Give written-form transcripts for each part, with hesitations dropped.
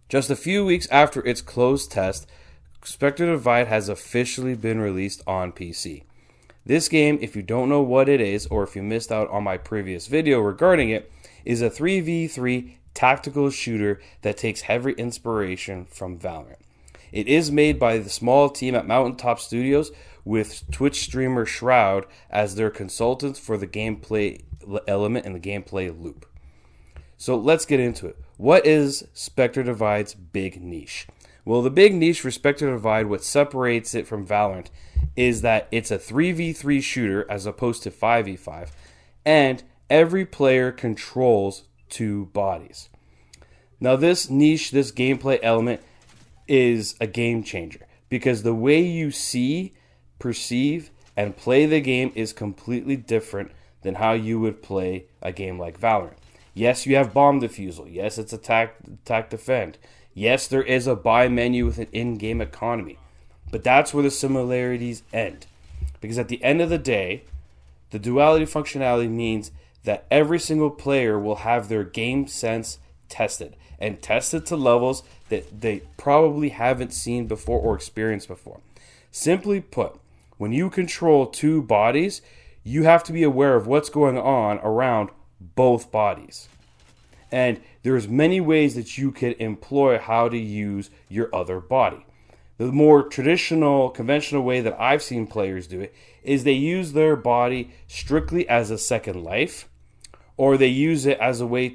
Just a few weeks after its closed test, Spectre Divide has officially been released on PC. This game, if you don't know what it is, or if you missed out on my previous video regarding it, is a 3v3 tactical shooter that takes heavy inspiration from Valorant. It is made by the small team at Mountaintop Studios with Twitch streamer Shroud as their consultants for the gameplay element and the gameplay loop. So let's get into it. What is Spectre Divide's big niche? Well, the big niche for Spectre Divide, what separates it from Valorant, is that it's a 3v3 shooter as opposed to 5v5, and every player controls two bodies. Now this niche, this gameplay element, is a game changer because the way you see, perceive, and play the game is completely different than how you would play a game like Valorant. Yes, you have bomb defusal. Yes, it's attack, defend. Yes, there is a buy menu with an in-game economy. But that's where the similarities end. Because at the end of the day, the duality functionality means that every single player will have their game sense tested. And tested to levels that they probably haven't seen before or experienced before. Simply put, when you control two bodies, you have to be aware of what's going on around both bodies. And there's many ways that you could employ how to use your other body. The more traditional, conventional way that I've seen players do it is they use their body strictly as a second life, or they use it as a way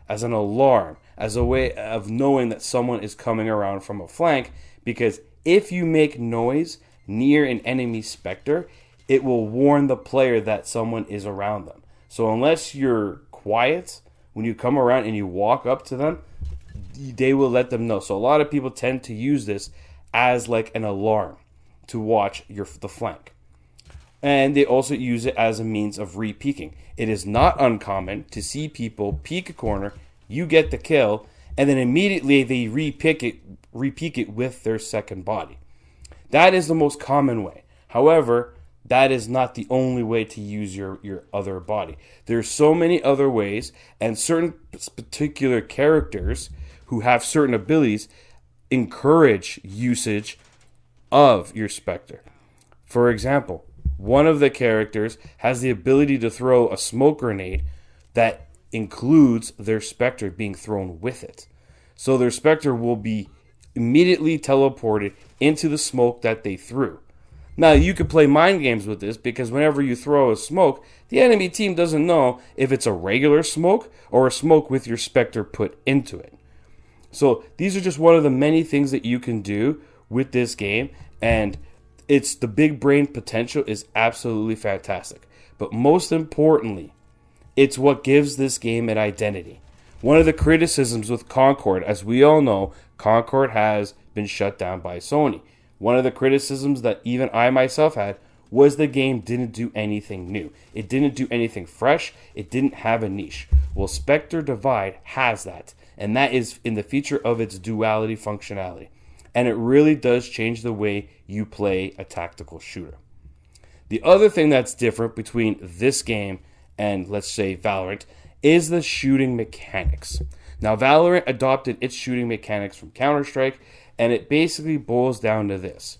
as an alarm, as a way of knowing that someone is coming around from a flank, because if you make noise near an enemy Spectre, it will warn the player that someone is around them. So unless you're quiet, when you come around and you walk up to them, they will let them know. So a lot of people tend to use this as like an alarm to watch the flank. And they also use it as a means of re-peeking. It is not uncommon to see people peek a corner, you get the kill, and then immediately they re-peek it with their second body. That is the most common way. However, that is not the only way to use your other body. There's so many other ways, and certain particular characters who have certain abilities encourage usage of your Spectre. For example, one of the characters has the ability to throw a smoke grenade that includes their Spectre being thrown with it. So their Spectre will be immediately teleported into the smoke that they threw. Now, you could play mind games with this because whenever you throw a smoke, the enemy team doesn't know if it's a regular smoke or a smoke with your Spectre put into it. So these are just one of the many things that you can do with this game, and it's the big brain potential is absolutely fantastic. But most importantly, it's what gives this game an identity. One of the criticisms with Concord, as we all know, Concord has been shut down by Sony. One of the criticisms that even I myself had was the game didn't do anything new. It didn't do anything fresh. It didn't have a niche. Well, Spectre Divide has that, and that is in the feature of its duality functionality. And it really does change the way you play a tactical shooter. The other thing that's different between this game and, let's say, Valorant is the shooting mechanics. Now, Valorant adopted its shooting mechanics from Counter-Strike, and it basically boils down to this.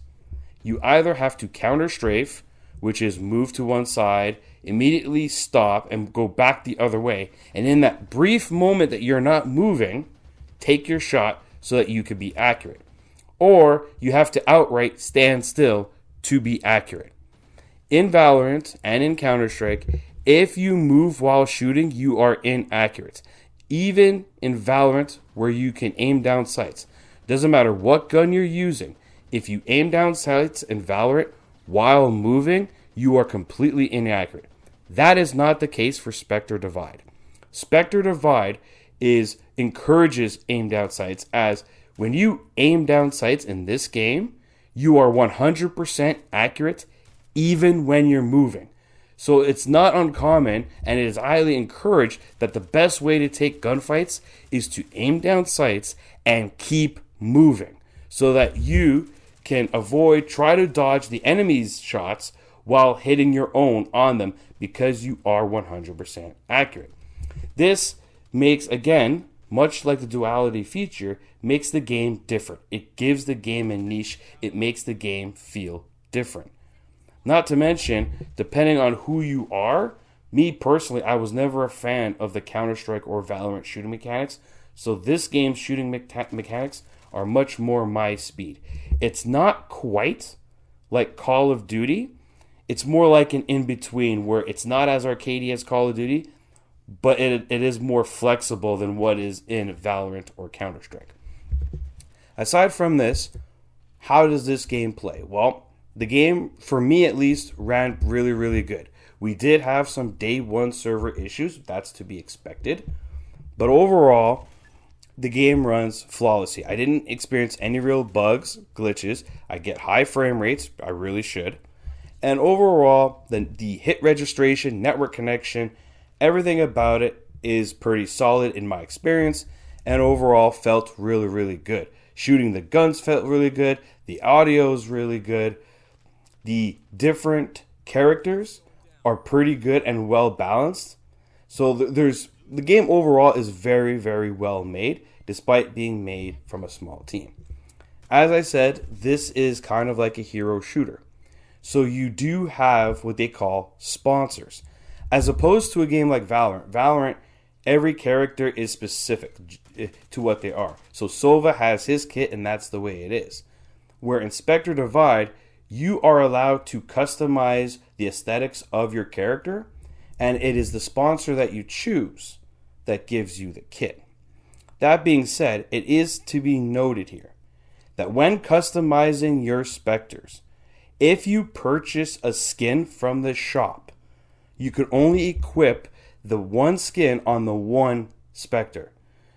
You either have to counter-strafe, which is move to one side, immediately stop, and go back the other way, and in that brief moment that you're not moving, take your shot so that you can be accurate. Or you have to outright stand still to be accurate. In Valorant and in Counter-Strike, if you move while shooting, you are inaccurate. Even in Valorant, where you can aim down sights. Doesn't matter what gun you're using. If you aim down sights in Valorant while moving, you are completely inaccurate. That is not the case for Spectre Divide. Spectre Divide encourages aim down sights, as when you aim down sights in this game, you are 100% accurate even when you're moving. So it's not uncommon, and it is highly encouraged that the best way to take gunfights is to aim down sights and keep moving so that you can try to dodge the enemy's shots while hitting your own on them because you are 100% accurate. This makes, again, much like the duality feature, makes the game different. It gives the game a niche. It makes the game feel different. Not to mention, depending on who you are, me personally, I was never a fan of the Counter-Strike or Valorant shooting mechanics, so this game's shooting mechanics are much more my speed. It's not quite like Call of Duty. It's more like an in-between where it's not as arcadey as Call of Duty, but it is more flexible than what is in Valorant or Counter-Strike. Aside from this, how does this game play? Well, the game, for me at least, ran really, really good. We did have some day one server issues. That's to be expected. But overall, the game runs flawlessly. I didn't experience any real bugs, glitches. I get high frame rates. I really should. And overall, the hit registration, network connection, everything about it is pretty solid in my experience. And overall, felt really, really good. Shooting the guns felt really good. The audio is really good. The different characters are pretty good and well balanced. So the game overall is very, very well made, despite being made from a small team. As I said, this is kind of like a hero shooter. So you do have what they call sponsors. As opposed to a game like Valorant. Valorant, every character is specific to what they are. So Sova has his kit and that's the way it is. Where in Spectre Divide, you are allowed to customize the aesthetics of your character, and it is the sponsor that you choose that gives you the kit. That being said, it is to be noted here that when customizing your Spectres, if you purchase a skin from the shop, you can only equip the one skin on the one Spectre.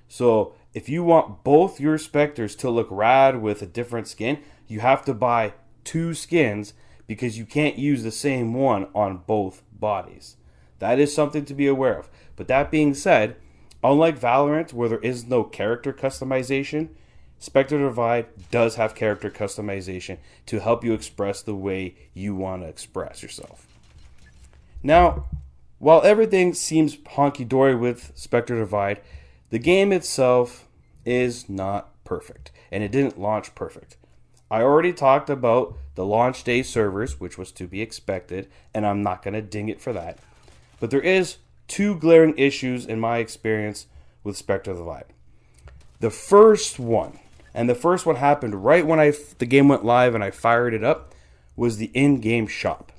So if you want both your Spectres to look rad with a different skin, you have to buy 2 skins because you can't use the same one on both bodies. That is something to be aware of. But that being said, unlike Valorant where there is no character customization, Spectre Divide does have character customization to help you express the way you want to express yourself. Now, while everything seems honky-dory with Spectre Divide, the game itself is not perfect, and it didn't launch perfect. I already talked about the launch day servers, which was to be expected, and I'm not going to ding it for that. But there is 2 glaring issues in my experience with Spectre Divide. The first one happened right when the game went live and I fired it up, was the Ingame Shop.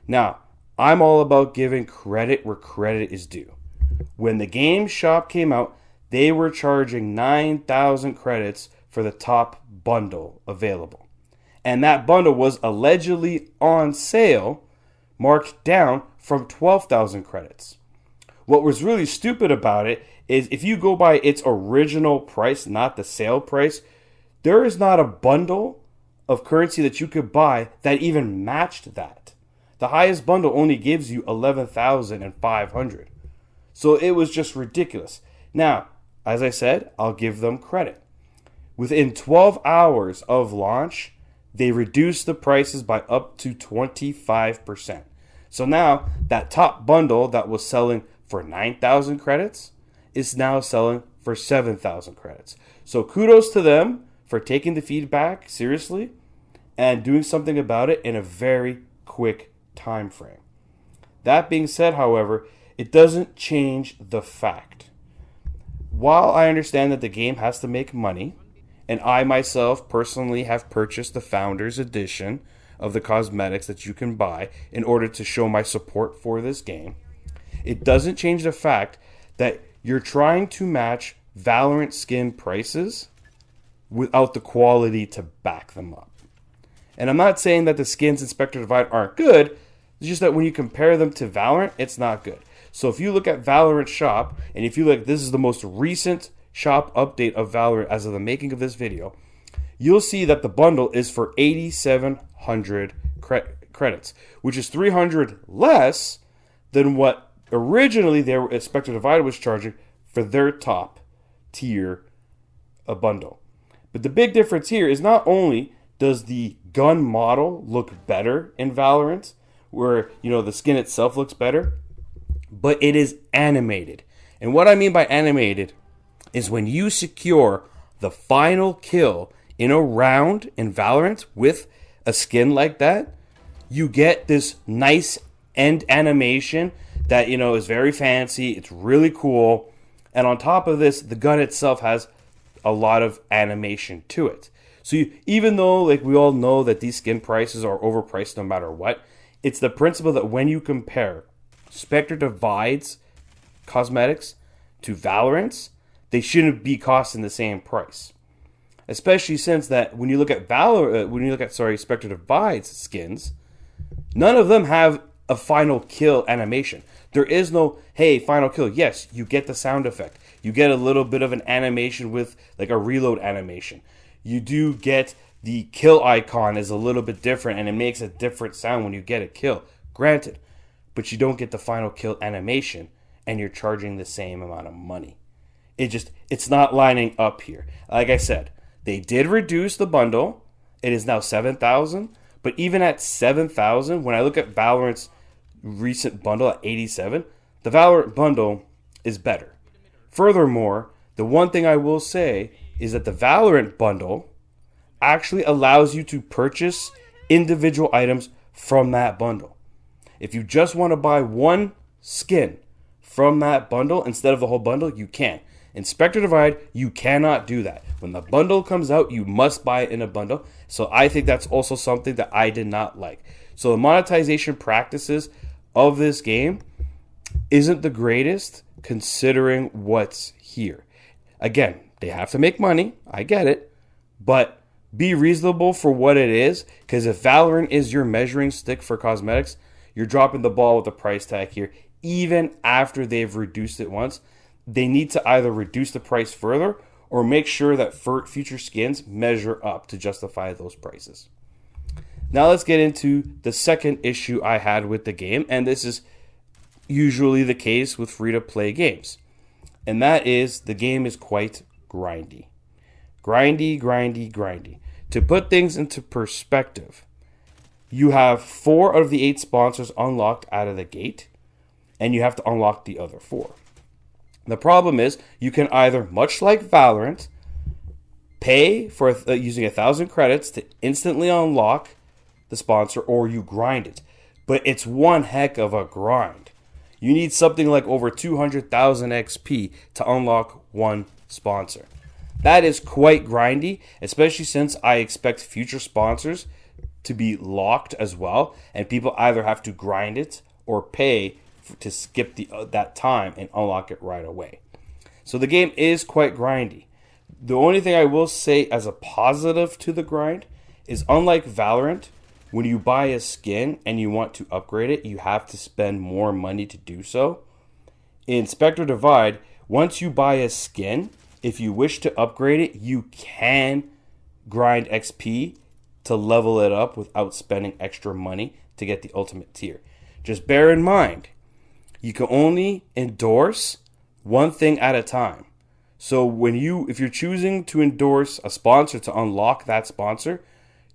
Now, I'm all about giving credit where credit is due. When the game shop came out, they were charging 9,000 credits for the top bundle available. And that bundle was allegedly on sale, marked down from 12,000 credits. What was really stupid about it is if you go by its original price, not the sale price, there is not a bundle of currency that you could buy that even matched that. The highest bundle only gives you 11,500. So it was just ridiculous. Now, as I said, I'll give them credit. Within 12 hours of launch, they reduced the prices by up to 25%. So now, that top bundle that was selling for 9,000 credits is now selling for 7,000 credits. So kudos to them for taking the feedback seriously and doing something about it in a very quick time frame. That being said, however, it doesn't change the fact. While I understand that the game has to make money, and I myself personally have purchased the Founders Edition of the cosmetics that you can buy in order to show my support for this game, it doesn't change the fact that you're trying to match Valorant skin prices without the quality to back them up. And I'm not saying that the skins in Spectre Divide aren't good, it's just that when you compare them to Valorant, it's not good. So if you look at Valorant Shop, and if you look, this is the most recent shop update of Valorant as of the making of this video, you'll see that the bundle is for 8,700 credits, which is 300 less than what originally Spectre Divide was charging for their top tier bundle. But the big difference here is not only does the gun model look better in Valorant, where the skin itself looks better, but it is animated. And what I mean by animated is when you secure the final kill in a round in Valorant with a skin like that, you get this nice end animation that, is very fancy. It's really cool. And on top of this, the gun itself has a lot of animation to it. So even though we all know that these skin prices are overpriced no matter what, it's the principle that when you compare Spectre Divide's cosmetics to Valorant's, they shouldn't be costing the same price. Especially since that when you look at Spectre Divide's skins, none of them have a final kill animation. There is no, hey, final kill. Yes, you get the sound effect. You get a little bit of an animation with a reload animation. You do get the kill icon is a little bit different and it makes a different sound when you get a kill. Granted, but you don't get the final kill animation and you're charging the same amount of money. It's not lining up here. Like I said, they did reduce the bundle. It is now 7,000. But even at 7,000, when I look at Valorant's recent bundle at 87, the Valorant bundle is better. Furthermore, the one thing I will say is that the Valorant bundle actually allows you to purchase individual items from that bundle. If you just want to buy one skin from that bundle instead of the whole bundle, you can. In Spectre Divide, you cannot do that. When the bundle comes out, you must buy it in a bundle. So I think that's also something that I did not like. So the monetization practices of this game isn't the greatest considering what's here. Again, they have to make money. I get it. But be reasonable for what it is. Because if Valorant is your measuring stick for cosmetics, you're dropping the ball with the price tag here. Even after they've reduced it once, they need to either reduce the price further or make sure that future skins measure up to justify those prices. Now let's get into the second issue I had with the game, and this is usually the case with free-to-play games. And that is the game is quite grindy. Grindy. To put things into perspective, you have 4 of the 8 sponsors unlocked out of the gate, and you have to unlock the other 4. The problem is you can either, much like Valorant, pay for using 1,000 credits to instantly unlock the sponsor, or you grind it. But it's one heck of a grind. You need something like over 200,000 XP to unlock one sponsor. That is quite grindy, especially since I expect future sponsors to be locked as well, and people either have to grind it or pay to skip that time and unlock it right away. So the game is quite grindy. The only thing I will say as a positive to the grind is, unlike Valorant, when you buy a skin and you want to upgrade it, you have to spend more money to do so. In Spectre Divide, once you buy a skin, if you wish to upgrade it, you can grind XP to level it up without spending extra money to get the ultimate tier. Just bear in mind, you can only endorse one thing at a time. So if you're choosing to endorse a sponsor to unlock that sponsor,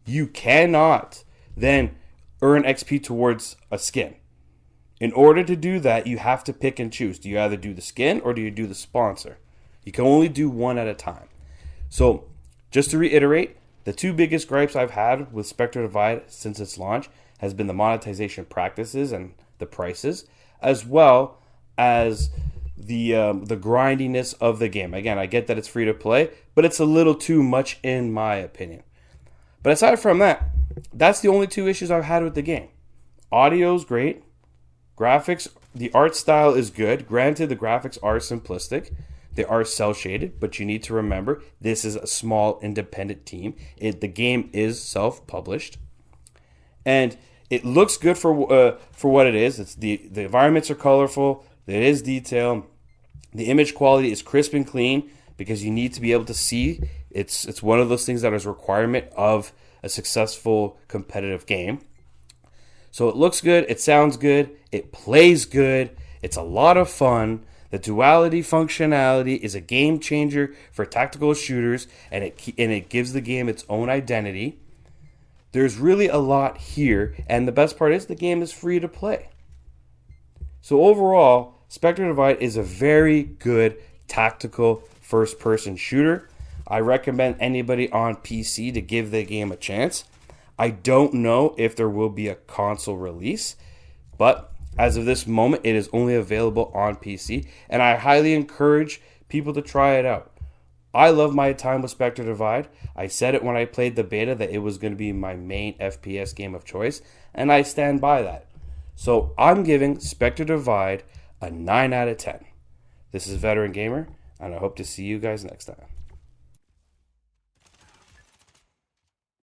you cannot then earn XP towards a skin. In order to do that, you have to pick and choose. Do you either do the skin or do you do the sponsor? You can only do one at a time. So just to reiterate, the 2 biggest gripes I've had with Spectre Divide since its launch has been the monetization practices and the prices, as well as the grindiness of the game. Again, I get that it's free to play, but it's a little too much in my opinion. But aside from that, that's the only 2 issues I've had with the game. Audio's great. Graphics, the art style is good. Granted, the graphics are simplistic. They are cel-shaded, but you need to remember this is a small independent team. The game is self-published. And it looks good for what it is. It's the environments are colorful. There is detail. The image quality is crisp and clean because you need to be able to see. It's one of those things that is a requirement of a successful competitive game. So it looks good. It sounds good. It plays good. It's a lot of fun. The duality functionality is a game changer for tactical shooters, and it gives the game its own identity. There's really a lot here, and the best part is the game is free to play. So overall, Spectre Divide is a very good tactical first-person shooter. I recommend anybody on PC to give the game a chance. I don't know if there will be a console release, but as of this moment, it is only available on PC, and I highly encourage people to try it out. I love my time with Spectre Divide. I said it when I played the beta that it was going to be my main FPS game of choice, and I stand by that. So I'm giving Spectre Divide a 9 out of 10. This is Veteran Gamer, and I hope to see you guys next time.